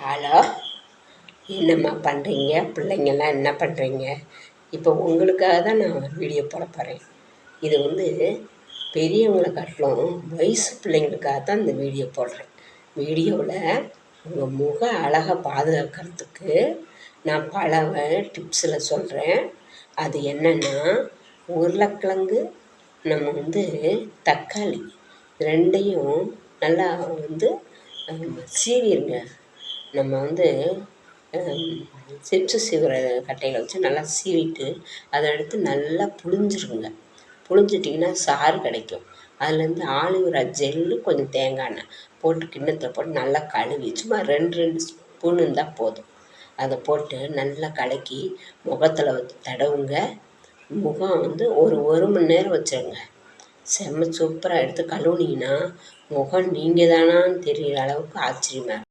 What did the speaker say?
Hello, என்னம்மா பண்ணுறீங்க? பிள்ளைங்கள்லாம் என்ன பண்ணுறீங்க? இப்போ உங்களுக்காக தான் நான் ஒரு வீடியோ போட போகிறேன். இது பெரியவங்களை காட்டிலும் வயசு பிள்ளைங்களுக்காக தான் இந்த வீடியோ போடுறேன். வீடியோவில் உங்கள் முக அழகை பாதுகாக்கிறதுக்கு நான் பல டிப்ஸில் சொல்கிறேன். அது என்னென்னா, உருளைக்கிழங்கு, நம்ம தக்காளி ரெண்டையும் நல்லா சீவிடுங்க. நம்ம சிப்ஸு சீவுற கட்டையில் வச்சு நல்லா சீவிட்டு அதை எடுத்து நல்லா புழிஞ்சிருங்க. புழிஞ்சிட்டிங்கன்னா சாறு கிடைக்கும். அதுலேருந்து ஆலிவேரா ஜெல்லு, கொஞ்சம் தேங்காய் எண்ணெய் போட்டு கிண்ணத்தில் போட்டு நல்லா கழுவி சும்மா 2 ஸ்பூன் இருந்தால் போதும். அதை போட்டு நல்லா கலக்கி முகத்தில் தடவுங்க. முகம் ஒரு மணி நேரம் வச்சுருங்க. செம்ம சூப்பராக எடுத்து கழுவுனீங்கன்னா முகம் நீங்கள் தானான்னு தெரிகிற அளவுக்கு ஆச்சரியமாக இருக்கும்.